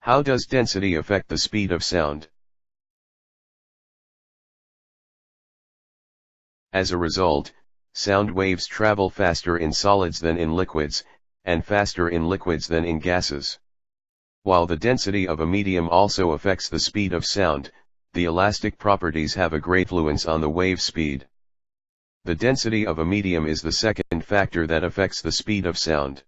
How does density affect the speed of sound? As a result, sound waves travel faster in solids than in liquids, and faster in liquids than in gases. While the density of a medium also affects the speed of sound, the elastic properties have a great influence on the wave speed. The density of a medium is the second factor that affects the speed of sound.